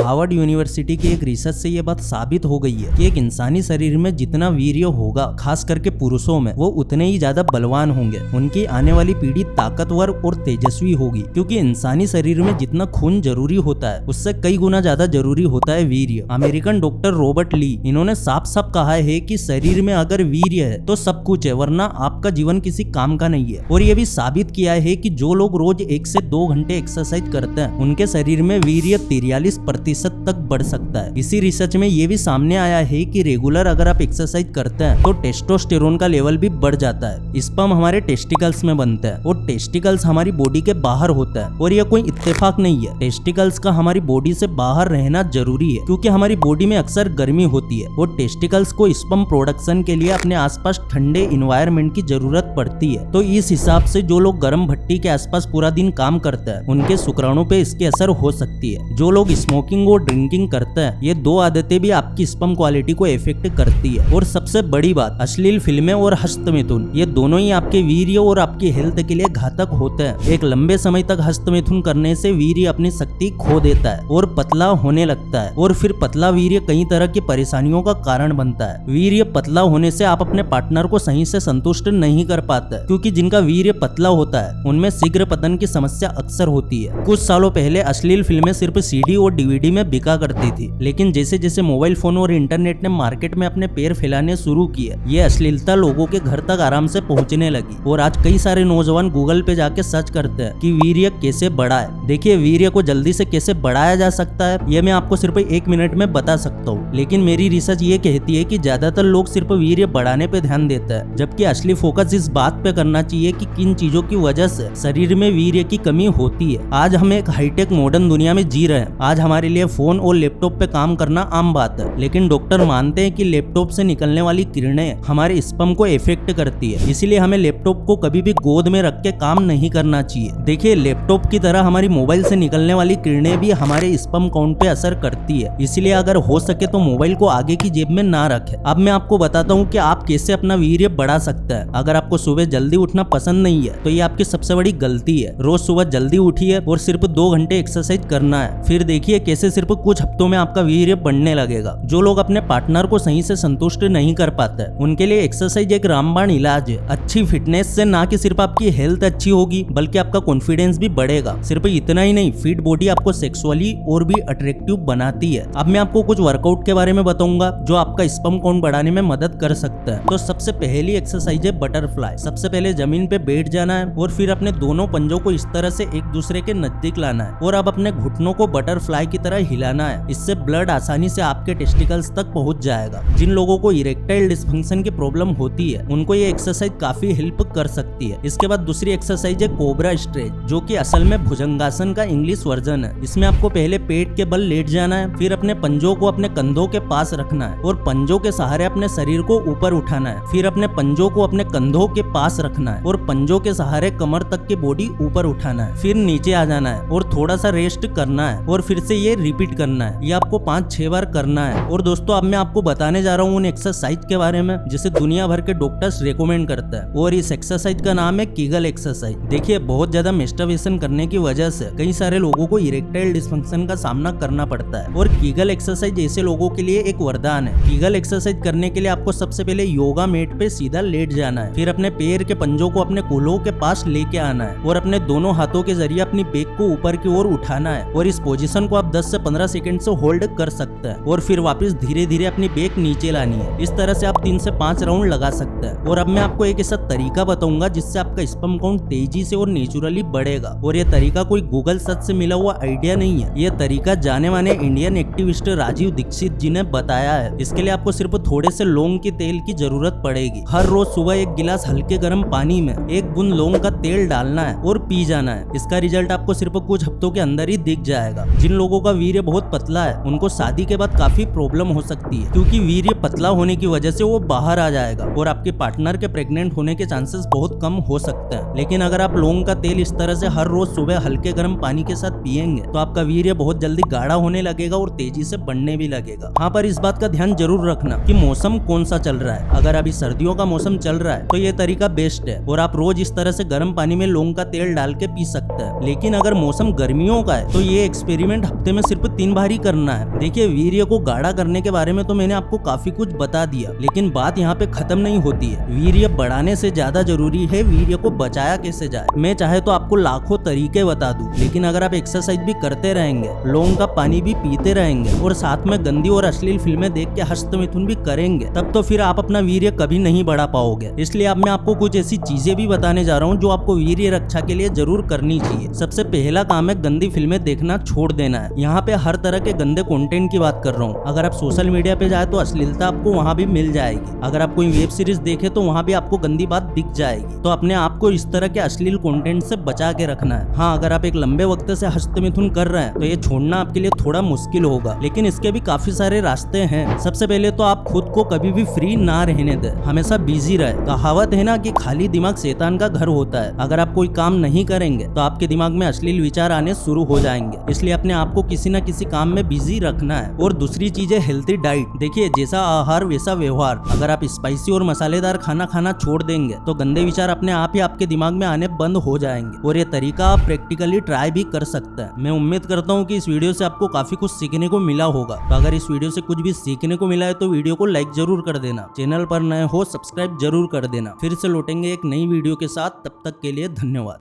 Harvard university की एक research से ये बात साबित हो गई है कि एक इंसानी शरीर में जितना वीर्य होगा, खास करके पुरुषों में, वो उतने ही ज्यादा बलवान होंगे। उनकी आने वाली पीढ़ी ताकतवर और तेजस्वी होगी, क्योंकि इंसानी शरीर में जितना खून जरूरी होता है उससे कई गुना ज्यादा जरूरी होता है वीर्य। अमेरिकन डॉक्टर रॉबर्ट ली, इन्होंने साफ साफ कहा है कि शरीर में अगर वीर्य है तो सब कुछ है, वरना आपका जीवन किसी काम का नहीं है। और ये भी साबित किया है कि जो लोग रोज 1 से 2 घंटे एक्सरसाइज करते हैं उनके शरीर में वीर्य 43% तक बढ़ सकता है। इसी रिसर्च में ये भी सामने आया है कि रेगुलर अगर आप एक्सरसाइज करते हैं तो टेस्टोस्टेरोन का लेवल भी बढ़ जाता है। स्पर्म हमारे टेस्टिकल्स में बनता है और टेस्टिकल्स हमारी बॉडी के बाहर होता है। और ये कोई इत्तेफाक नहीं है, टेस्टिकल्स का हमारी बॉडी से बाहर रहना जरूरी है, क्योंकि हमारी बॉडी में अक्सर गर्मी होती है और टेस्टिकल्स को स्पर्म प्रोडक्शन के लिए अपने आसपास ठंडे इन्वायरमेंट की जरूरत पड़ती है। तो इस हिसाब से जो लोग गर्म भट्टी के आसपास पूरा दिन काम करते हैं उनके शुक्राणु पे इसकी असर हो सकती है। जो लोग स्मोकिंग और ड्रिंकिंग करते हैं, ये 2 आदतें भी आपकी स्पर्म क्वालिटी को इफेक्ट करती है। और सबसे बड़ी बात, अश्लील फिल्में और हस्तमैथुन, ये दोनों ही आपके वीर्य और आपकी हेल्थ के लिए घातक होते हैं। एक लंबे समय तक हस्तमैथुन करने से वीर्य अपनी शक्ति खो देता है और पतला होने लगता है, और फिर पतला वीर्य कई तरह की परेशानियों का कारण बनता है। वीर्य पतला होने से आप अपने पार्टनर को सही से संतुष्ट नहीं कर पाते, क्योंकि जिनका वीर्य पतला होता है उनमें शीघ्र पतन की समस्या अक्सर होती है। कुछ सालों पहले अश्लील फिल्में सिर्फ सीडी और डीवीडी में बिका करती थी, लेकिन जैसे जैसे मोबाइल फोन और इंटरनेट ने मार्केट में अपने पैर फैलाने शुरू किए, ये अश्लीलता लोगों के घर तक आराम से पहुंचने लगी। और आज कई सारे नौजवान गूगल पे जाके सर्च करते हैं कि वीर्य कैसे बढ़ाए। देखिए, वीर्य को जल्दी से कैसे बढ़ाया जा सकता है ये मैं आपको सिर्फ 1 मिनट में बता सकता हूँ, लेकिन मेरी रिसर्च ये कहती है कि ज्यादातर लोग सिर्फ वीर्य बढ़ाने पे ध्यान देते हैं, जबकि असली फोकस इस बात पे करना चाहिए कि किन चीजों की वजह से शरीर में वीर्य की कमी होती है। आज हम एक हाईटेक मॉडर्न दुनिया में जी रहे हैं। आज हमारे लिए फोन और लैपटॉप पे काम करना आम बात है, लेकिन डॉक्टर मानते हैं कि लैपटॉप से निकलने वाली किरणें हमारे स्पर्म को इफेक्ट करती है। इसीलिए हमें लैपटॉप को कभी भी गोद में रख के काम नहीं करना चाहिए। देखिए, लैपटॉप की तरह हमारी मोबाइल से निकलने वाली किरणें भी हमारे स्पर्म काउंट पे असर करती है। इसलिए अगर हो सके तो मोबाइल को आगे की जेब में ना रखें। अब मैं आपको बताता हूँ कि आप कैसे अपना वीर्य बढ़ा सकते हैं। अगर आपको सुबह जल्दी उठना पसंद नहीं है तो ये आपकी सबसे बड़ी गलती है। रोज सुबह जल्दी उठिए और सिर्फ 2 घंटे एक्सरसाइज करना है, फिर देखिए कैसे सिर्फ कुछ हफ्तों में आपका वीर्य बढ़ने लगेगा। जो लोग अपने पार्टनर को सही से संतुष्ट नहीं कर पाते उनके लिए एक्सरसाइज एक रामबाण इलाज है। अच्छी फिटनेस से ना कि सिर्फ आपकी हेल्थ अच्छी होगी बल्कि आपका कॉन्फिडेंस भी बढ़ेगा। सिर्फ इतना ही नहीं, फिट बॉडी आपको सेक्सुअली और भी अट्रैक्टिव बनाती है। अब मैं आपको कुछ वर्कआउट के बारे में बताऊंगा जो आपका स्पर्म काउंट बढ़ाने में मदद कर सकता है। तो सबसे पहली एक्सरसाइज है बटरफ्लाई। सबसे पहले जमीन पे बैठ जाना है और फिर अपने दोनों पंजों को इस तरह से एक दूसरे के नजदीक लाना है और अब अपने घुटनों को बटरफ्लाई की तरह हिलाना है। इससे ब्लड आसानी से आपके टेस्टिकल्स तक पहुंच जाएगा। जिन लोगों को इरेक्टाइल डिस्फंक्शन की प्रॉब्लम होती है उनको ये एक्सरसाइज काफी हेल्प कर सकती है। इसके बाद दूसरी एक्सरसाइज है कोबरा स्ट्रेच, जो कि असल में भुजंगासन का इंग्लिश वर्जन है। इसमें आपको पहले पेट के बल लेट जाना है, फिर अपने पंजों को अपने कंधों के पास रखना है और पंजों के सहारे अपने शरीर को ऊपर उठाना है। फिर अपने पंजों को अपने कंधों के पास रखना है और पंजों के सहारे कमर तक की बॉडी ऊपर उठाना है। फिर नीचे आ जाना है और थोड़ा सा रेस्ट करना है और फिर से ये रिपीट करना है। ये आपको 5-6 बार करना है। और दोस्तों, अब मैं आपको बताने जा रहा हूँ उन एक्सरसाइज के बारे में जिसे दुनिया भर के डॉक्टर्स रेकमेंड करते हैं, और इस एक्सरसाइज का नाम है कीगल एक्सरसाइज। देखिए, बहुत ज्यादा मेस्टरबेशन करने की वजह से कई सारे लोगों को इरेक्टाइल डिस्फंक्शन का सामना करना पड़ता है, और कीगल एक्सरसाइज ऐसे लोगों के लिए एक वरदान है। कीगल एक्सरसाइज करने के लिए आपको सबसे पहले योगा मैट पे सीधा लेट जाना है, फिर अपने पैर के पंजों को अपने कूल्हों के पास लेके आना है और अपने दोनों हाथों के जरिए अपनी बैक को ऊपर की ओर उठाना है। और इस पोजीशन को आप 10 से 15 सेकंड से होल्ड कर सकते हैं और फिर वापस धीरे धीरे अपनी बैक नीचे लानी है। इस तरह से आप 3 से 5 राउंड लगा सकते हैं। और अब मैं आपको एक ऐसा तरीका बताऊंगा जिससे आपका स्पर्म काउंट तेजी से और नेचुरली बढ़ेगा। और ये तरीका कोई गूगल सर्च से मिला हुआ आइडिया नहीं है, ये तरीका जाने माने इंडियन एक्टिविस्ट राजीव दीक्षित जी ने बताया है। इसके लिए आपको सिर्फ थोड़े से लौंग के तेल की जरूरत पड़ेगी। हर रोज सुबह 1 गिलास हल्के गर्म पानी में 1 बूंद लौंग का तेल डालना है और पी जाना है। इसका रिजल्ट आपको सिर्फ कुछ हफ्तों के अंदर ही दिख जाएगा। जिन लोगों का वीर्य बहुत पतला है उनको शादी के बाद काफी प्रॉब्लम हो सकती है, क्योंकि वीर्य पतला होने की वजह से वो बाहर आ जाएगा और आपके पार्टनर के प्रेग्नेंट होने के चांसेस बहुत कम हो सकते हैं। लेकिन अगर आप लौंग का तेल इस तरह से हर रोज सुबह हल्के गर्म पानी के साथ पिएंगे तो आपका वीर्य बहुत जल्दी गाढ़ा होने लगेगा और तेजी से बढ़ने भी लगेगा। हाँ, पर इस बात का ध्यान जरूर रखना कि मौसम कौन सा चल रहा है। अगर अभी सर्दियों का मौसम चल रहा है तो ये तरीका बेस्ट है और आप रोज इस तरह से गर्म पानी में लौंग का तेल डाल के पी सकते हैं। लेकिन अगर मौसम गर्मियों का है तो ये एक्सपेरिमेंट हफ्ते में सिर्फ 3 बार ही करना है। देखिए, वीर्य को गाढ़ा करने के बारे में तो मैंने आपको काफी कुछ बता दिया, लेकिन बात यहाँ पे खत्म नहीं होती है। वीर्य बढ़ाने से ज्यादा जरूरी है वीर्य को बचाया कैसे जाए। मैं चाहे तो आपको लाखों तरीके बता दूं, लेकिन अगर आप एक्सरसाइज भी करते रहेंगे, लौंग का पानी भी पीते रहेंगे और साथ में गंदी और अश्लील फिल्में देख के हस्तमिथुन भी करेंगे, तब तो फिर आप अपना वीर्य कभी नहीं बढ़ा पाओगे। इसलिए अब मैं आपको कुछ ऐसी चीजें भी बताने जा रहा हूँ जो आपको वीर्य रक्षा के लिए जरूर करनी चाहिए। सबसे पहला काम है गंदी फिल्में देखना छोड़ देना है। यहाँ पे हर तरह के गंदे कंटेंट की बात कर रहा हूँ। अगर आप सोशल मीडिया पे जाए तो अश्लीलता आपको वहाँ भी मिल जाएगी। अगर आप कोई वेब सीरीज देखे तो वहाँ भी आपको गंदी बात दिख जाएगी। तो अपने आप को इस तरह के अश्लील कंटेंट से बचा के रखना है। हाँ, अगर आप एक लंबे वक्त से हस्तमिथुन कर रहे हैं तो ये छोड़ना आपके लिए थोड़ा मुश्किल होगा, लेकिन इसके भी काफी सारे रास्ते हैं। सबसे पहले तो आप खुद को कभी भी फ्री ना रहने दें, हमेशा बिजी रहे। कहावत है ना कि खाली दिमाग शैतान का घर होता है। अगर आप कोई काम नहीं करेंगे तो आपके दिमाग में अश्लील विचार आने शुरू हो जाएंगे। इसलिए अपने आप को किसी न किसी काम में बिजी रखना है। और दूसरी चीज है हेल्थी डाइट। देखिए, जैसा आहार वैसा व्यवहार। अगर आप स्पाइसी और मसालेदार खाना खाना छोड़ देंगे तो गंदे विचार अपने आप ही आपके दिमाग में आने बंद हो जाएंगे। और ये तरीका आप प्रैक्टिकली ट्राई भी कर सकते हैं। मैं उम्मीद करता हूँ कि इस वीडियो से आपको काफी कुछ सीखने को मिला होगा। तो अगर इस वीडियो से कुछ भी सीखने को मिला है तो वीडियो को लाइक जरूर कर देना। चैनल पर नए हो सब्सक्राइब जरूर कर देना। फिर से लौटेंगे एक नई वीडियो के साथ, तब तक के लिए धन्यवाद।